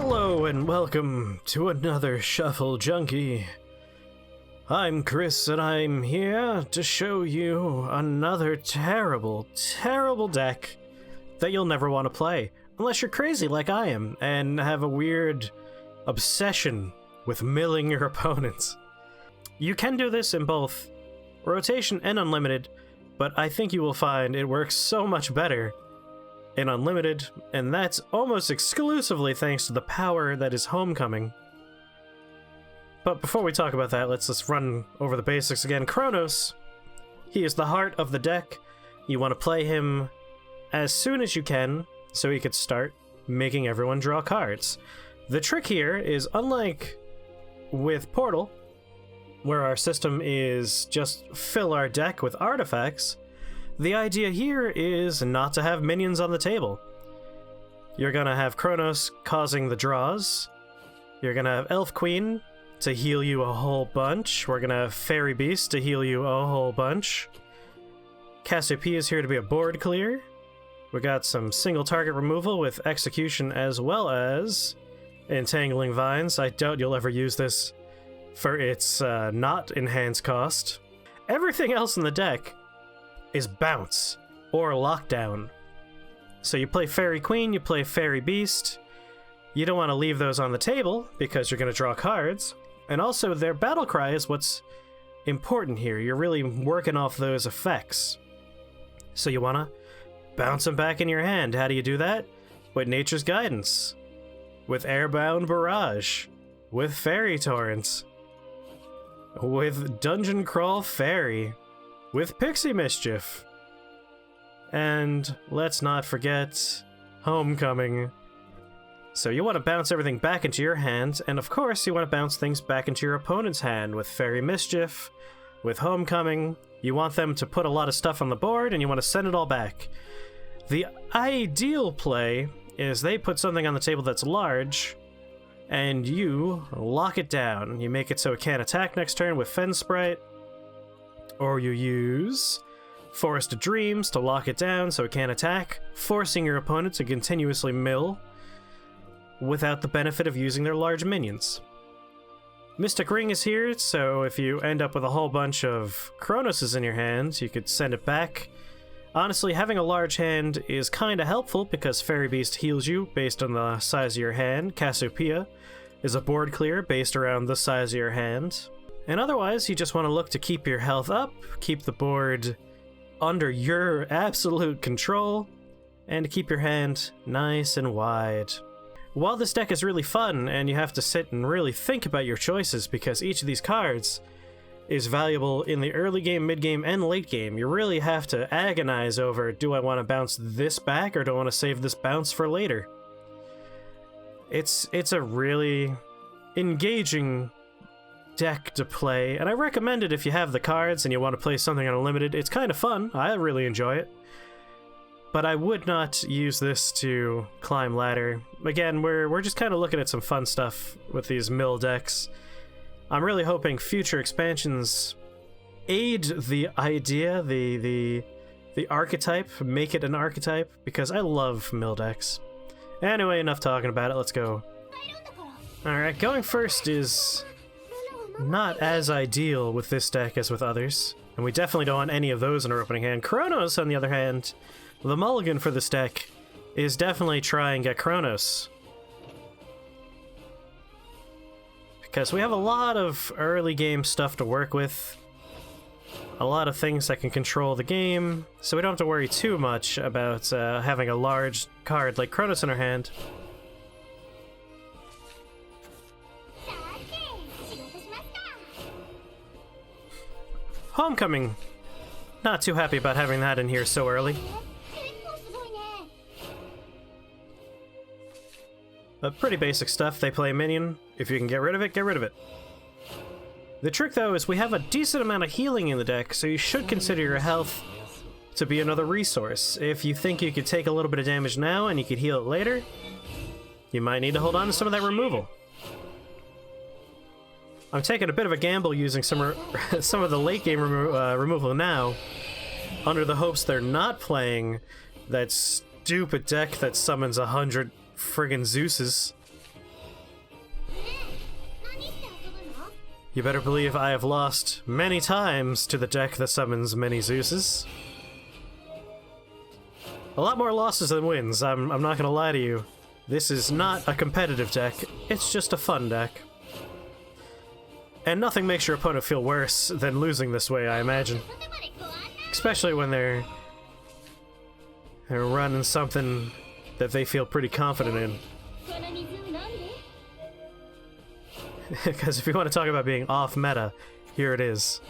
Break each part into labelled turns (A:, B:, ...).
A: Hello and welcome to another Shuffle Junkie. I'm Chris and I'm here to show you another terrible, terrible deck that you'll never want to play. Unless you're crazy like I am and have a weird obsession with milling your opponents. You can do this in both rotation and unlimited, but I think you will find it works so much better in unlimited, and that's almost exclusively thanks to the power that is Homecoming. But before we talk about that, let's run over the basics again. Kronos, he is the heart of the deck. You want to play him as soon as you can, so he could start making everyone draw cards. The trick here is, unlike with Portal, where our system is just fill our deck with artifacts, the idea here is not to have minions on the table. You're gonna have Kronos causing the draws. You're gonna have Elf Queen to heal you a whole bunch. We're gonna have Fairy Beast to heal you a whole bunch. Cassiopeia is here to be a board clear. We got some single target removal with Execution as well as Entangling Vines. I doubt you'll ever use this for its not enhanced cost. Everything else in the deck is bounce or lockdown. So you play Fairy Queen, you play Fairy Beast. You don't want to leave those on the table because you're going to draw cards. And also their battle cry is what's important here. You're really working off those effects. So you want to bounce them back in your hand. How do you do that? With Nature's Guidance, with Airbound Barrage, with Fairy Torrents, with Dungeon Crawl Fairy, with Pixie Mischief, and let's not forget Homecoming. So you want to bounce everything back into your hand, and of course you want to bounce things back into your opponent's hand with Fairy Mischief, with Homecoming. You want them to put a lot of stuff on the board, and you want to send it all back. The ideal play is they put something on the table that's large, and you lock it down. You make it so it can't attack next turn with Fen Sprite, or you use Forest of Dreams to lock it down so it can't attack, forcing your opponent to continuously mill without the benefit of using their large minions. Mystic Ring is here, so if you end up with a whole bunch of Kronoses in your hand, you could send it back. Honestly, having a large hand is kinda helpful because Fairy Beast heals you based on the size of your hand. Cassiopeia is a board clear based around the size of your hand. And otherwise, you just want to look to keep your health up, keep the board under your absolute control, and to keep your hand nice and wide. While this deck is really fun, and you have to sit and really think about your choices because each of these cards is valuable in the early game, mid game, and late game, you really have to agonize over, do I want to bounce this back or do I want to save this bounce for later? It's a really engaging deck to play, and I recommend it if you have the cards and you want to play something on unlimited. It's kind of fun. I really enjoy it. But I would not use this to climb ladder. Again, we're just kind of looking at some fun stuff with these mill decks. I'm really hoping future expansions aid the idea, the archetype, make it an archetype, because I love mill decks. Anyway, enough talking about it, let's go. Alright, going first is not as ideal with this deck as with others, and we definitely don't want any of those in our opening hand. Kronos, on the other hand, the mulligan for this deck is definitely try and get Kronos. Because we have a lot of early game stuff to work with, a lot of things that can control the game, so we don't have to worry too much about having a large card like Kronos in our hand. Homecoming. Not too happy about having that in here so early. But pretty basic stuff. They play a minion. If you can get rid of it, get rid of it. The trick, though, is we have a decent amount of healing in the deck, so you should consider your health to be another resource. If you think you could take a little bit of damage now and you could heal it later, you might need to hold on to some of that removal. I'm taking a bit of a gamble using some of the late game removal now, under the hopes they're not playing that stupid deck that summons 100 friggin' Zeuses. You better believe I have lost many times to the deck that summons many Zeuses. A lot more losses than wins, I'm not gonna lie to you. This is not a competitive deck, it's just a fun deck. And nothing makes your opponent feel worse than losing this way, I imagine. Especially when they're running something that they feel pretty confident in. Because if you want to talk about being off meta, here it is.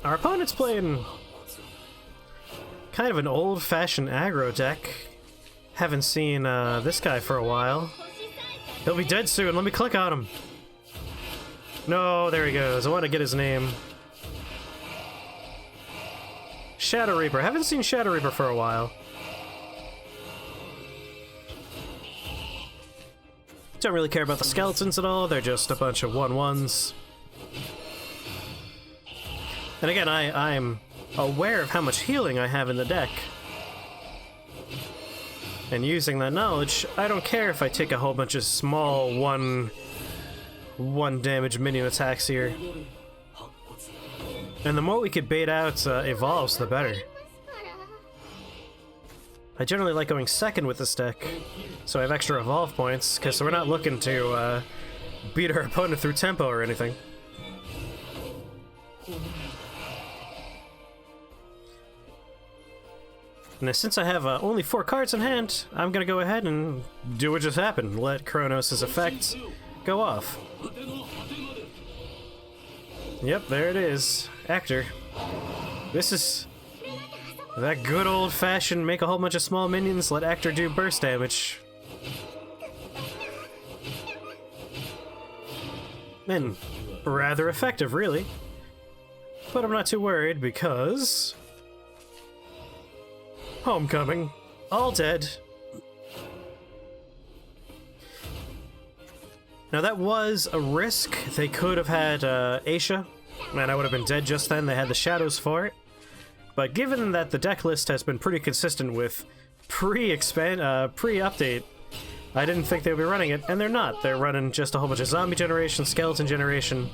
A: Our opponent's playing kind of an old-fashioned aggro deck. Haven't seen this guy for a while. He'll be dead soon, let me click on him. No, there he goes, I want to get his name. Shadow Reaper, haven't seen Shadow Reaper for a while. Don't really care about the skeletons at all, they're just a bunch of 1/1s. And again, I'm aware of how much healing I have in the deck. And using that knowledge, I don't care if I take a whole bunch of small one damage minion attacks here. And the more we could bait out evolves, the better. I generally like going second with this deck, so I have extra evolve points, because we're not looking to beat our opponent through tempo or anything. Now, since I have only 4 cards in hand, I'm gonna go ahead and do what just happened. Let Kronos' effect go off. Yep, there it is. Actor. This is that good old-fashioned make a whole bunch of small minions, let Actor do burst damage. And rather effective, really. But I'm not too worried because... Homecoming. All dead. Now that was a risk. They could have had Aisha, and I would have been dead just then. They had the shadows for it. But given that the deck list has been pretty consistent with pre-update, I didn't think they would be running it, and they're not. They're running just a whole bunch of zombie generation, skeleton generation.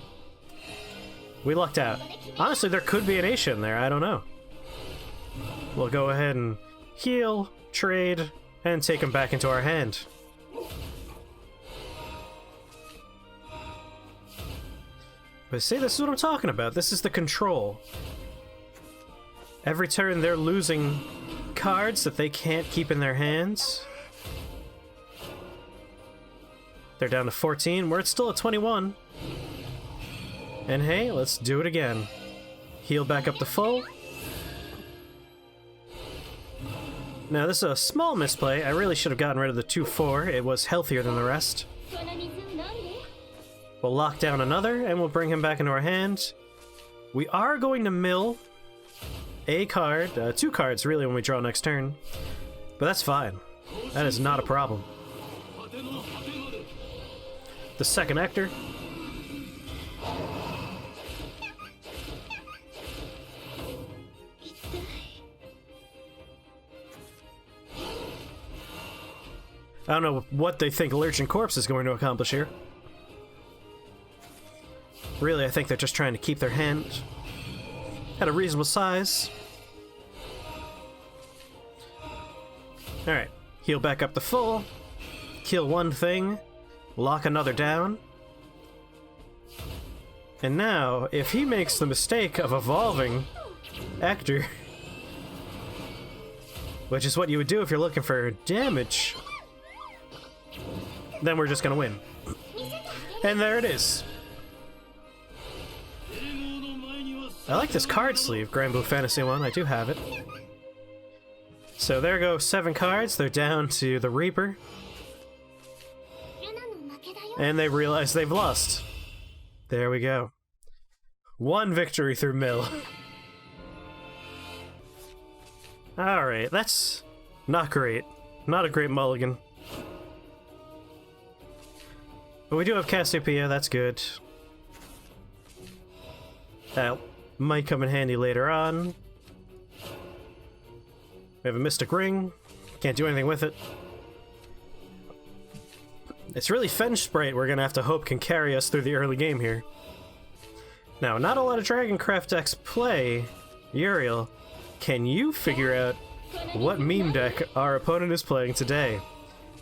A: We lucked out. Honestly, there could be an Aisha in there, I don't know. We'll go ahead and heal, trade, and take him back into our hand. But see, this is what I'm talking about. This is the control. Every turn they're losing cards that they can't keep in their hands. They're down to 14, we're still at 21. And hey, let's do it again. Heal back up to full. Now this is a small misplay. I really should have gotten rid of the 2/4. It was healthier than the rest. We'll lock down another, and we'll bring him back into our hand. We are going to mill a card, 2 cards really when we draw next turn. But that's fine. That is not a problem. The second actor. I don't know what they think Lurching Corpse is going to accomplish here. Really, I think they're just trying to keep their hand at a reasonable size. Alright, heal back up to full, kill one thing, lock another down. And now, if he makes the mistake of evolving Actor, which is what you would do if you're looking for damage, then we're just gonna win. And there it is. I like this card sleeve, Grand Blue Fantasy one, I do have it. So there go 7 cards, they're down to the Reaper. And they realize they've lost. There we go. 1 victory through mill. Alright, that's not great. Not a great mulligan. But we do have Cassiopeia, that's good. That might come in handy later on. We have a Mystic Ring. Can't do anything with it. It's really Fench Sprite we're gonna have to hope can carry us through the early game here. Now, not a lot of Dragoncraft decks play Uriel. Can you figure out what meme deck our opponent is playing today?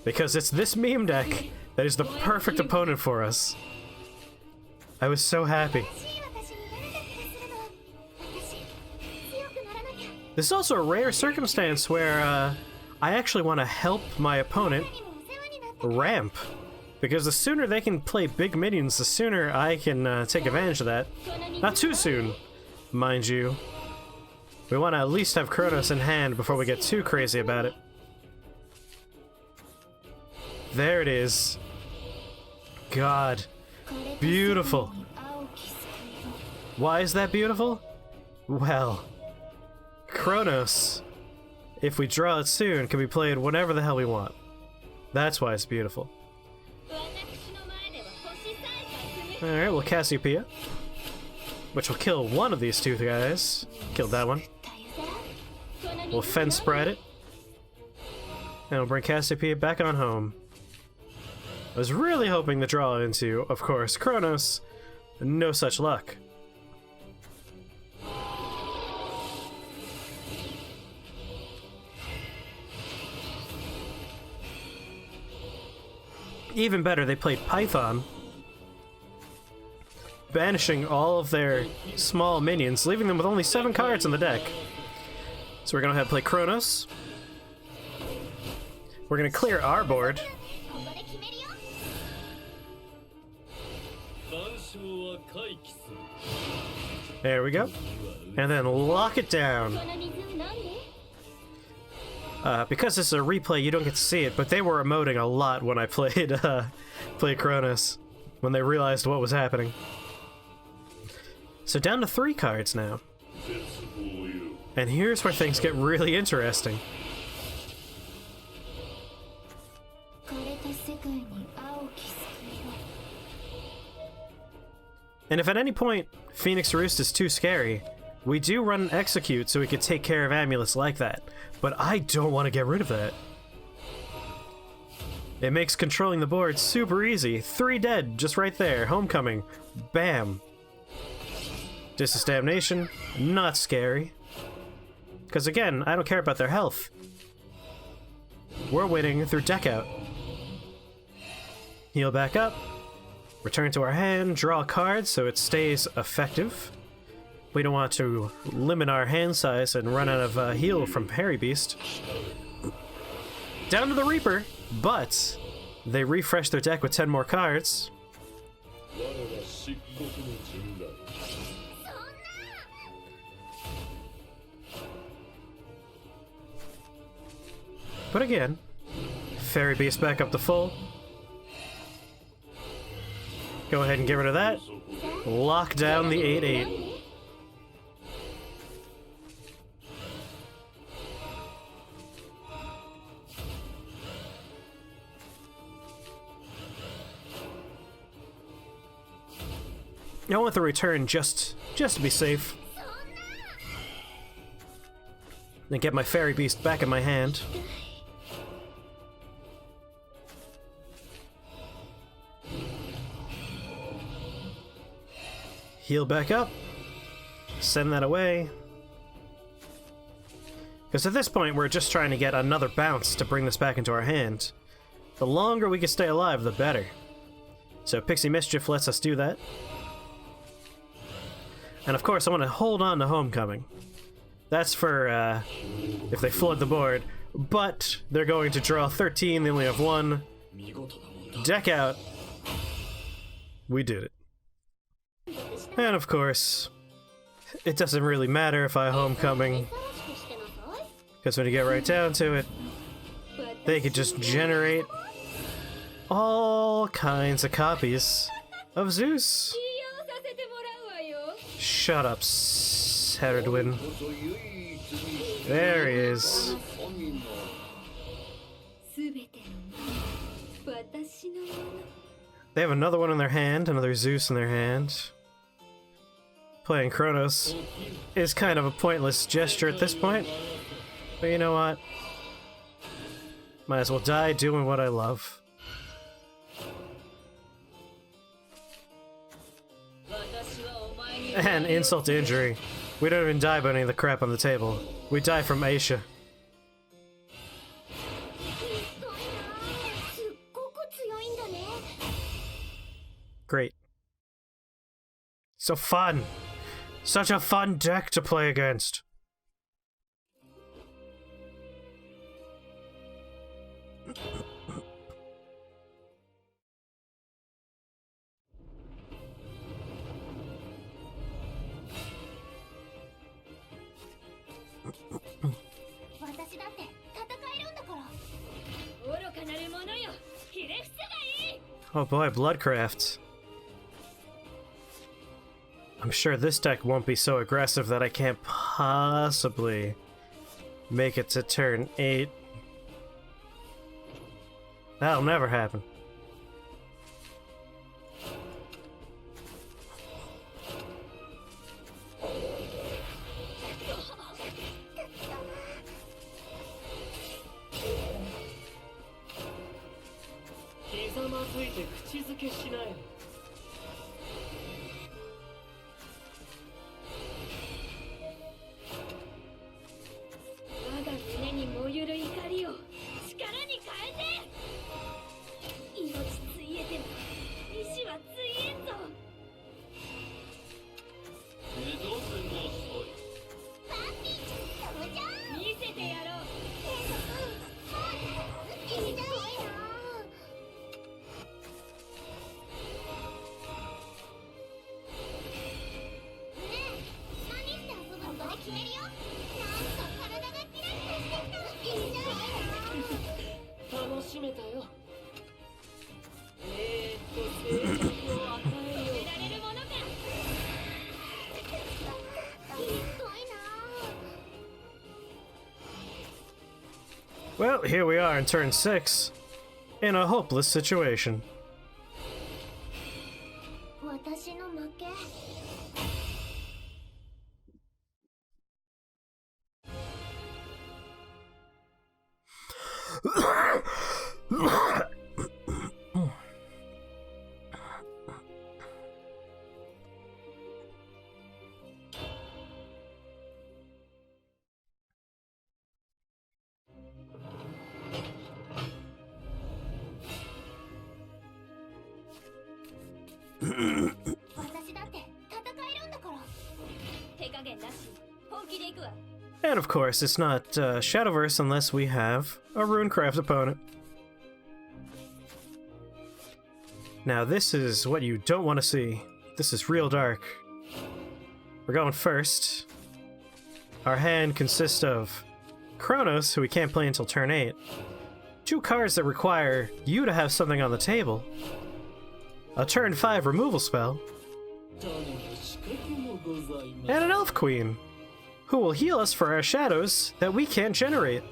A: Because it's this meme deck that is the perfect opponent for us. I was so happy. This is also a rare circumstance where I actually want to help my opponent ramp. Because the sooner they can play big minions, the sooner I can take advantage of that. Not too soon, mind you. We want to at least have Kronos in hand before we get too crazy about it. There it is. God. Beautiful. Why is that beautiful? Well, Kronos, if we draw it soon, can be played whenever the hell we want. That's why it's beautiful. Alright, we'll Cassiopeia, which will kill one of these two guys. Killed that one. We'll Fence Spread it. And we'll bring Cassiopeia back on home. I was really hoping to draw into, of course, Kronos. No such luck. Even better, they played Python, banishing all of their small minions, leaving them with only 7 cards in the deck. So we're gonna have to play Kronos. We're gonna clear our board. There we go. And then lock it down. Because this is a replay, you don't get to see it, but they were emoting a lot when I played Kronos, when they realized what was happening. So down to 3 cards now. And here's where things get really interesting. And if at any point Phoenix Roost is too scary, we do run an Execute so we can take care of amulets like that. But I don't want to get rid of that. It makes controlling the board super easy. 3 dead, just right there. Homecoming. Bam. Disestamnation. Not scary. Because again, I don't care about their health. We're winning through deck out. Heal back up. Return to our hand. Draw a card so it stays effective. We don't want to limit our hand size and run out of heal from Harry Beast. Down to the Reaper, but they refresh their deck with 10 more cards. But again, Fairy Beast back up to full. Go ahead and get rid of that. Lock down the 8/8. I want the return just to be safe. And get my Fairy Beast back in my hand. Heal back up. Send that away. Because at this point, we're just trying to get another bounce to bring this back into our hand. The longer we can stay alive, the better. So Pixie Mischief lets us do that. And of course, I want to hold on to Homecoming. That's for if they flood the board. But they're going to draw 13, they only have 1. Deck out. We did it. And of course, it doesn't really matter if I Homecoming. Because when you get right down to it, they could just generate all kinds of copies of Zeus. Shut up, Saradwin. There he is. They have another one in their hand, another Zeus in their hand. Playing Kronos is kind of a pointless gesture at this point. But you know what? Might as well die doing what I love. And insult to injury. We don't even die by any of the crap on the table. We die from Aisha. Great. So fun! Such a fun deck to play against! Oh boy, Bloodcraft. I'm sure this deck won't be so aggressive that I can't possibly make it to turn 8. That'll never happen. Well, here we are in turn 6, in a hopeless situation. And of course, it's not Shadowverse unless we have a Runecraft opponent. Now this is what you don't want to see. This is real dark. We're going first. Our hand consists of Chronos, who we can't play until turn 8. 2 cards that require you to have something on the table. A turn 5 removal spell. And an Elf Queen, who will heal us for our shadows that we can't generate.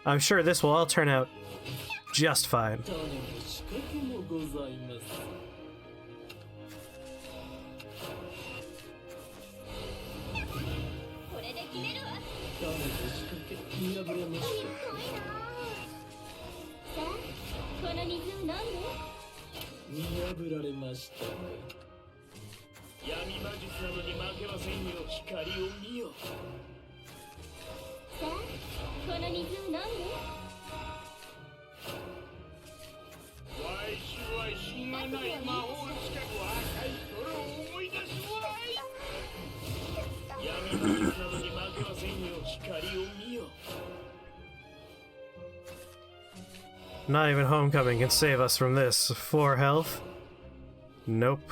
A: I'm sure this will all turn out just fine. Not even Homecoming can save us from this. 4 health? Nope.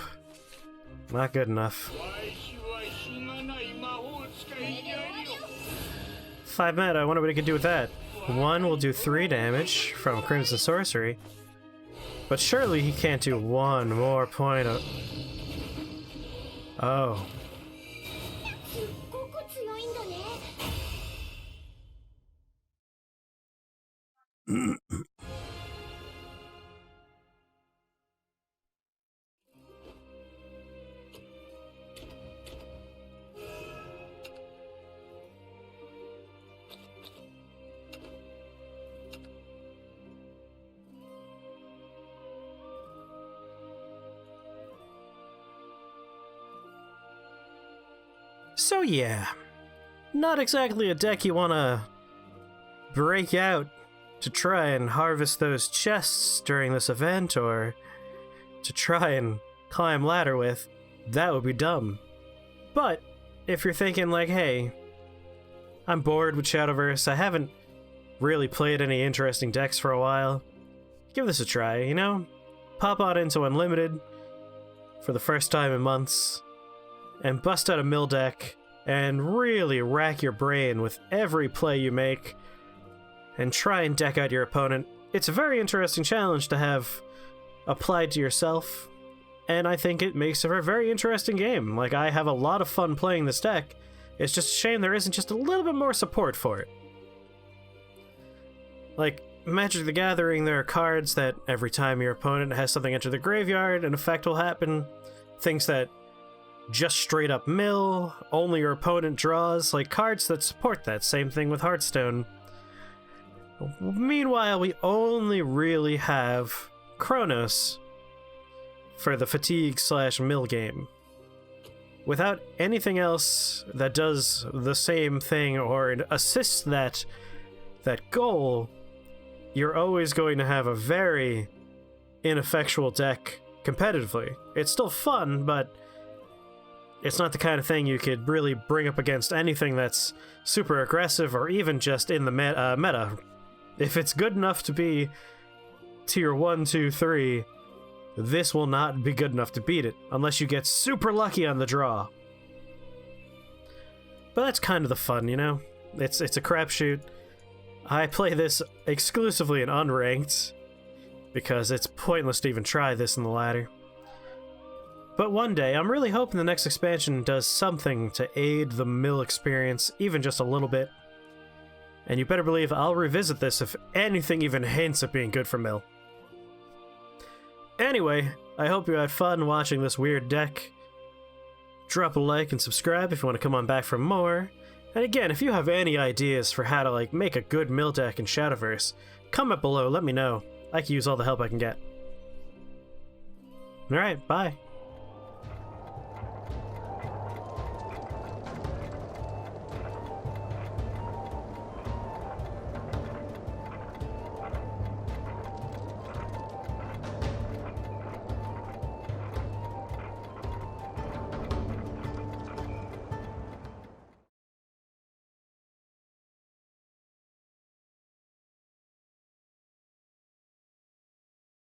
A: Not good enough. 5 meta, I wonder what he can do with that. 1 will do 3 damage from Crimson Sorcery. But surely he can't do 1 more point of... Oh. So yeah, not exactly a deck you want to break out to try and harvest those chests during this event, or to try and climb ladder with. That would be dumb. But if you're thinking like, hey, I'm bored with Shadowverse, I haven't really played any interesting decks for a while, give this a try, you know? Pop on into Unlimited for the first time in months, and bust out a mill deck, and really rack your brain with every play you make, and try and deck out your opponent. It's a very interesting challenge to have applied to yourself, and I think it makes for a very interesting game. Like, I have a lot of fun playing this deck. It's just a shame there isn't just a little bit more support for it. Like, Magic the Gathering, there are cards that every time your opponent has something enter the graveyard, an effect will happen. Things that just straight up mill, only your opponent draws, like cards that support that. Same thing with Hearthstone. Meanwhile, we only really have Chronos for the fatigue/mill game. Without anything else that does the same thing or assists that goal, you're always going to have a very ineffectual deck competitively. It's still fun, but it's not the kind of thing you could really bring up against anything that's super aggressive or even just in the meta. If it's good enough to be tier 1, 2, 3, this will not be good enough to beat it, unless you get super lucky on the draw. But that's kind of the fun, you know? It's a crapshoot. I play this exclusively in unranked, because it's pointless to even try this in the ladder. But one day, I'm really hoping the next expansion does something to aid the mill experience, even just a little bit. And you better believe I'll revisit this if anything even hints at being good for mill. Anyway, I hope you had fun watching this weird deck. Drop a like and subscribe if you want to come on back for more. And again, if you have any ideas for how to like make a good mill deck in Shadowverse, comment below, let me know. I can use all the help I can get. Alright, bye.